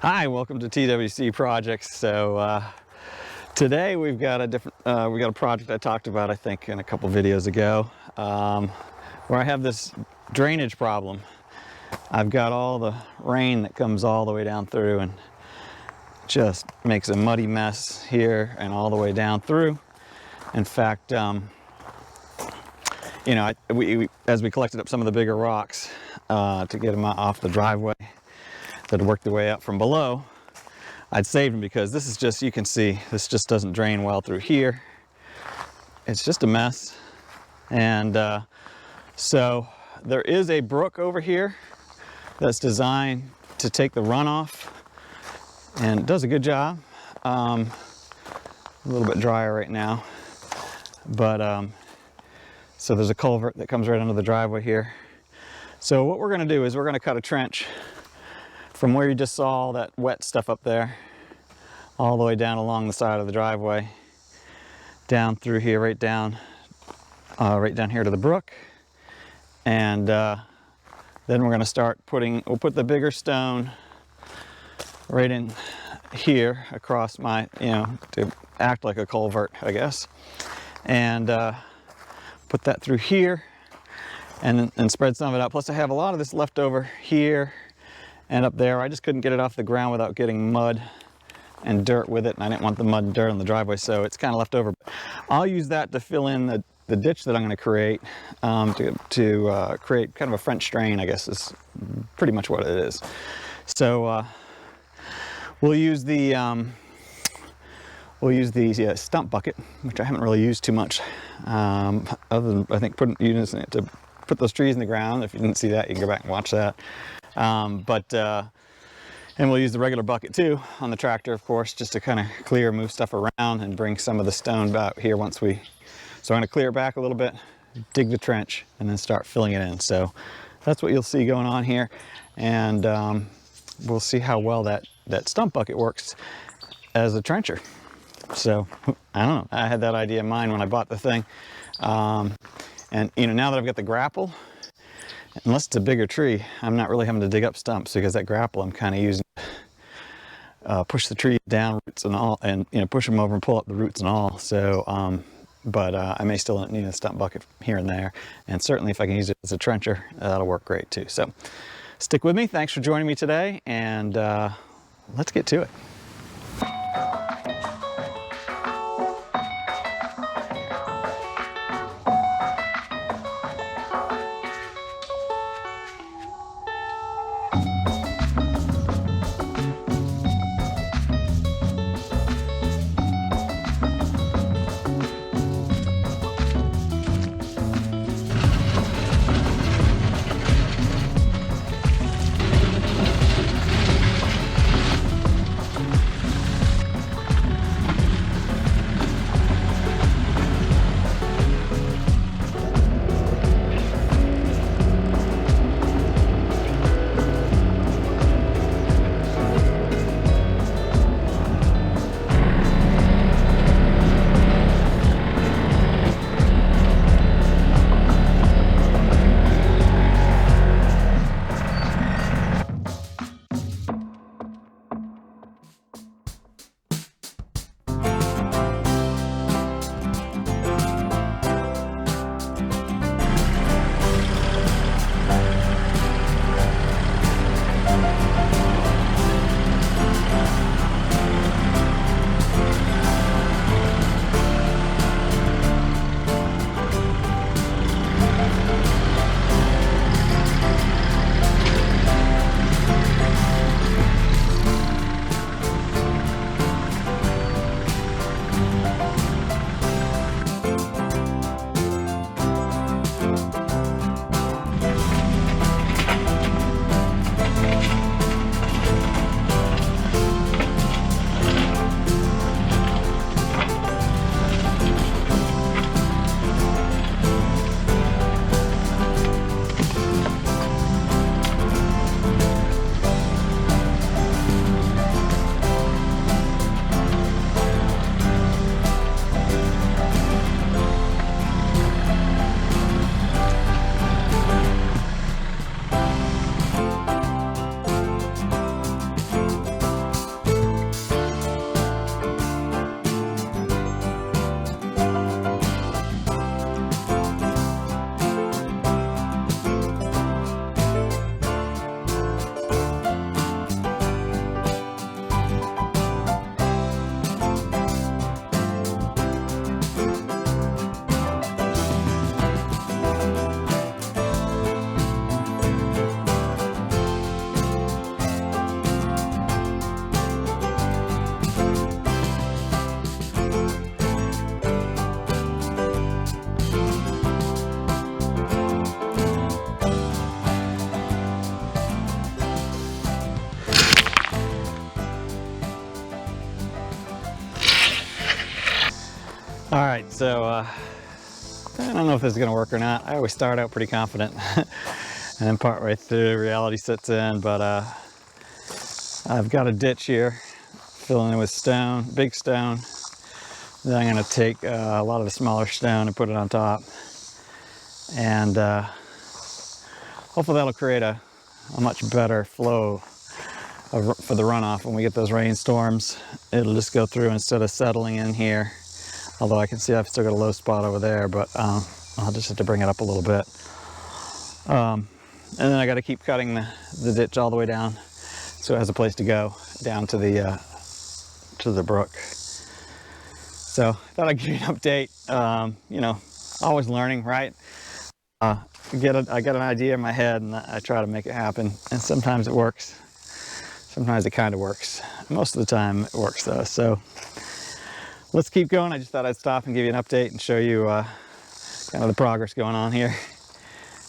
Hi, welcome to TWC Projects. So today we've got a project I talked about, I think, in a couple videos ago, where I have this drainage problem. I've got all the rain that comes all the way down through and just makes a muddy mess here and all the way down through. In fact, you know, as we collected up some of the bigger rocks to get them off the driveway that worked their way up from below, I'd saved them because this is just, you can see, this just doesn't drain well through here. It's just a mess. And so there is a brook over here that's designed to take the runoff, and it does a good job. A little bit drier right now, but so there's a culvert that comes right under the driveway here. So what we're going to do is we're going to cut a trench from where you just saw all that wet stuff up there, all the way down along the side of the driveway, down through here, right down here to the brook. And then we're going to start we'll put the bigger stone right in here across my, to act like a culvert, I guess. And put that through here and spread some of it out. Plus I have a lot of this left over here and up there. I just couldn't get it off the ground without getting mud and dirt with it, and I didn't want the mud and dirt on the driveway, so it's kind of left over. I'll use that to fill in the ditch that I'm going to create, to create kind of a French drain, I guess is pretty much what it is. So we'll use the stump bucket, which I haven't really used too much, other than I think using it to put those trees in the ground. If you didn't see that, you can go back and watch that. And we'll use the regular bucket too on the tractor, of course, just to kind of move stuff around and bring some of the stone out here so I'm going to clear it back a little bit, dig the trench, and then start filling it in. So that's what you'll see going on here. And we'll see how well that stump bucket works as a trencher. So I don't know, I had that idea in mind when I bought the thing. And now that I've got the grapple, unless it's a bigger tree, I'm not really having to dig up stumps, because that grapple I'm kind of using to push the tree down, roots and all, and push them over and pull up the roots and all. So, but I may still need a stump bucket here and there, and certainly if I can use it as a trencher, that'll work great too. So stick with me. Thanks for joining me today, and let's get to it. right, so I don't know if this is going to work or not. I always start out pretty confident, and then partway through reality sets in. But I've got a ditch here, filling it with stone, big stone. Then I'm going to take a lot of the smaller stone and put it on top, and hopefully that'll create a much better flow for the runoff when we get those rainstorms. It'll just go through instead of settling in here. Although I can see I've still got a low spot over there, but I'll just have to bring it up a little bit. And then I got to keep cutting the ditch all the way down so it has a place to go down to the brook. So I thought I'd give you an update. You know, always learning, right? I get an idea in my head and I try to make it happen. And sometimes it works. Sometimes it kind of works. Most of the time it works though. So let's keep going. I just thought I'd stop and give you an update and show you kind of the progress going on here.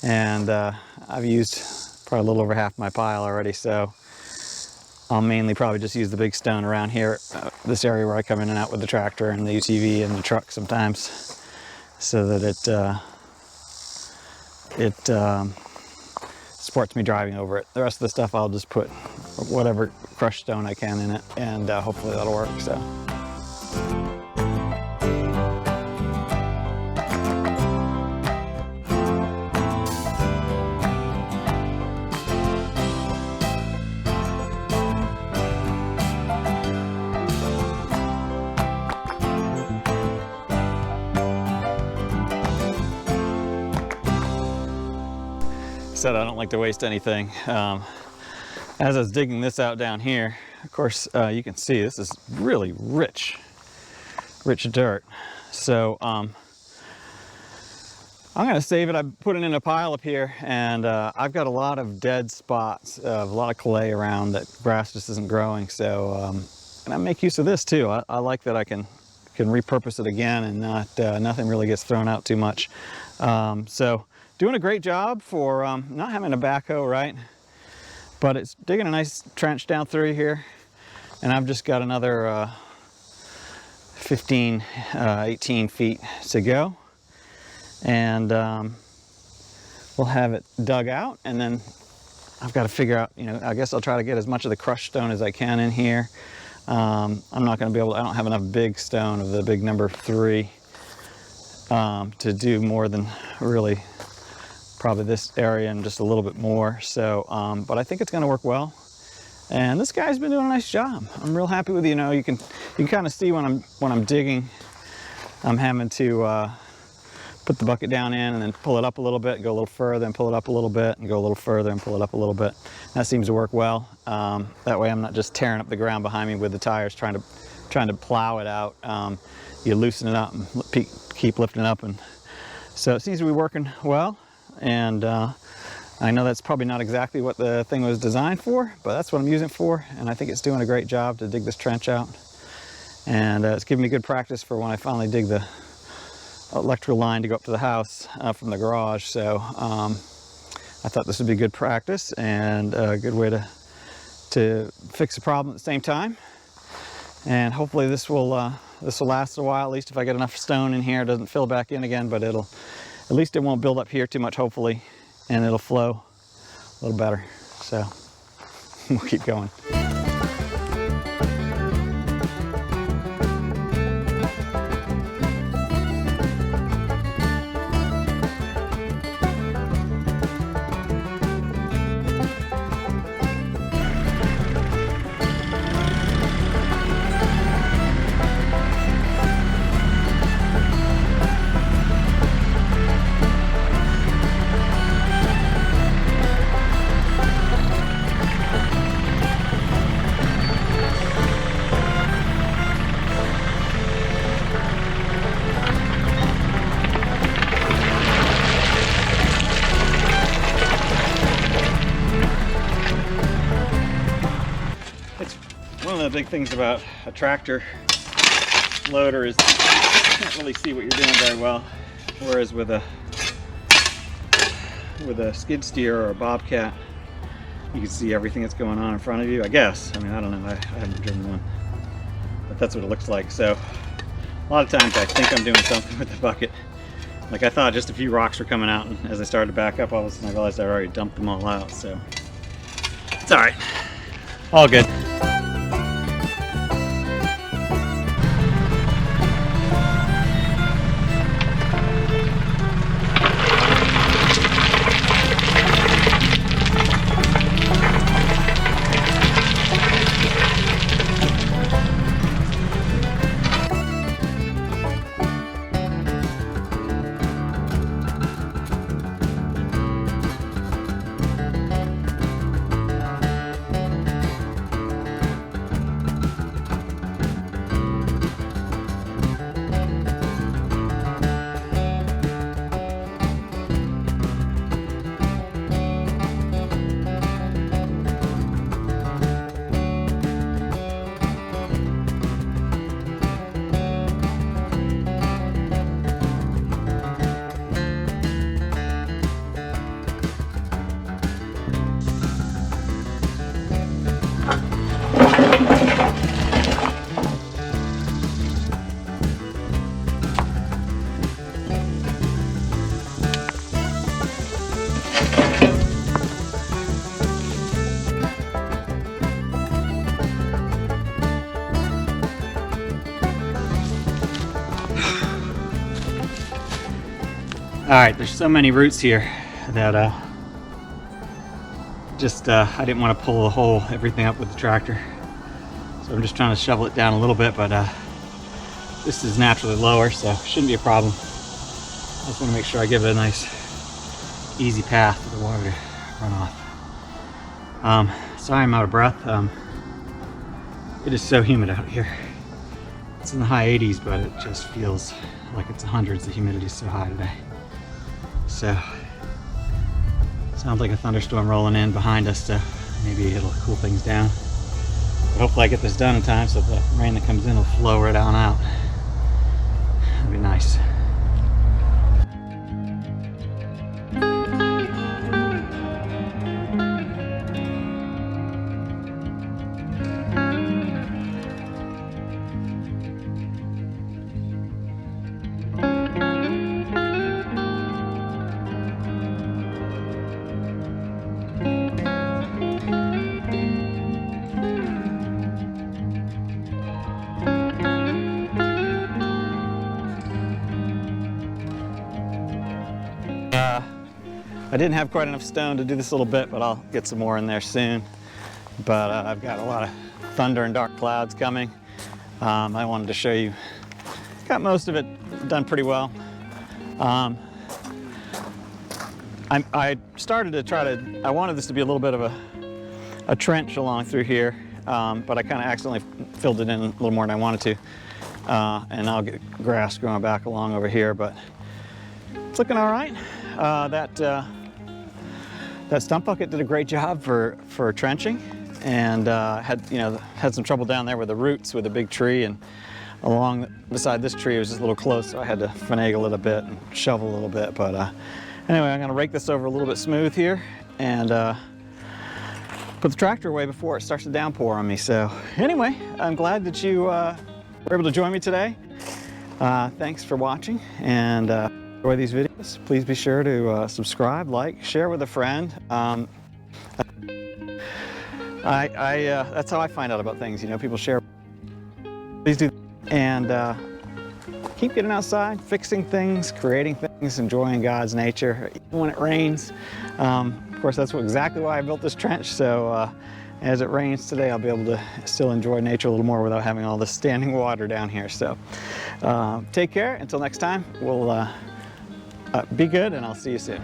And I've used probably a little over half my pile already, so I'll mainly probably just use the big stone around here, this area where I come in and out with the tractor and the UTV and the truck sometimes, so that it supports me driving over it. The rest of the stuff I'll just put whatever crushed stone I can in it, and hopefully that'll work. So. Said I don't like to waste anything. As I was digging this out down here, of course, you can see this is really rich dirt. So I'm gonna save it. I put it in a pile up here, and I've got a lot of dead spots, a lot of clay around that grass just isn't growing. So and I make use of this too. I like that I can repurpose it again, and nothing really gets thrown out too much. So doing a great job for not having a backhoe, right? But it's digging a nice trench down through here, and I've just got another 15, 18 feet to go, and we'll have it dug out, and then I've got to figure out, you know, I guess I'll try to get as much of the crushed stone as I can in here. I'm not going to be able to, I don't have enough big stone of the big number 3 to do more than really probably this area and just a little bit more. So, but I think it's going to work well. And this guy's been doing a nice job. I'm real happy with, you know, you can kind of see when I'm digging, I'm having to put the bucket down in and then pull it up a little bit, go a little further and pull it up a little bit, and go a little further and pull it up a little bit. That seems to work well. That way I'm not just tearing up the ground behind me with the tires trying to plow it out. You loosen it up and keep lifting it up, and so it seems to be working well. And I know that's probably not exactly what the thing was designed for, but that's what I'm using it for, and I think it's doing a great job to dig this trench out. And it's giving me good practice for when I finally dig the electrical line to go up to the house from the garage. So I thought this would be good practice and a good way to fix the problem at the same time. And hopefully this will last a while, at least if I get enough stone in here. It doesn't fill back in again, but at least it won't build up here too much, hopefully, and it'll flow a little better. So we'll keep going. One of the big things about a tractor loader is you can't really see what you're doing very well, whereas with a skid steer or a bobcat, you can see everything that's going on in front of you, I guess. I mean, I don't know, I haven't driven one, but that's what it looks like. So A lot of times I think I'm doing something with the bucket. Like I thought just a few rocks were coming out, and as I started to back up, all of a sudden I realized I'd already dumped them all out, so it's all right. All good. Alright, there's so many roots here that I didn't want to pull everything up with the tractor. So I'm just trying to shovel it down a little bit, but this is naturally lower, so it shouldn't be a problem. I just want to make sure I give it a nice easy path for the water to run off. Sorry I'm out of breath. It is so humid out here. It's in the high 80s, but it just feels like it's hundreds. The humidity is so high today. So, sounds like a thunderstorm rolling in behind us, so maybe it'll cool things down. But hopefully I get this done in time so the rain that comes in will flow right on out. That'd be nice. I didn't have quite enough stone to do this little bit, but I'll get some more in there soon. But I've got a lot of thunder and dark clouds coming. I wanted to show you, got most of it done pretty well. I started to I wanted this to be a little bit of a trench along through here, but I kind of accidentally filled it in a little more than I wanted to. And I'll get grass growing back along over here, but it's looking all right. That stump bucket did a great job for trenching, and had some trouble down there with the roots with a big tree, and beside this tree it was just a little close, so I had to finagle it a bit and shovel a little bit. But anyway, I'm going to rake this over a little bit smooth here and put the tractor away before it starts to downpour on me. So anyway, I'm glad that you were able to join me today. Thanks for watching, and enjoy these videos. Please be sure to subscribe, like, share with a friend. That's how I find out about things. People share. Please do. And keep getting outside, fixing things, creating things, enjoying God's nature, even when it rains. Of course, that's exactly why I built this trench. So as it rains today, I'll be able to still enjoy nature a little more without having all this standing water down here. So take care. Until next time, we'll be good, and I'll see you soon.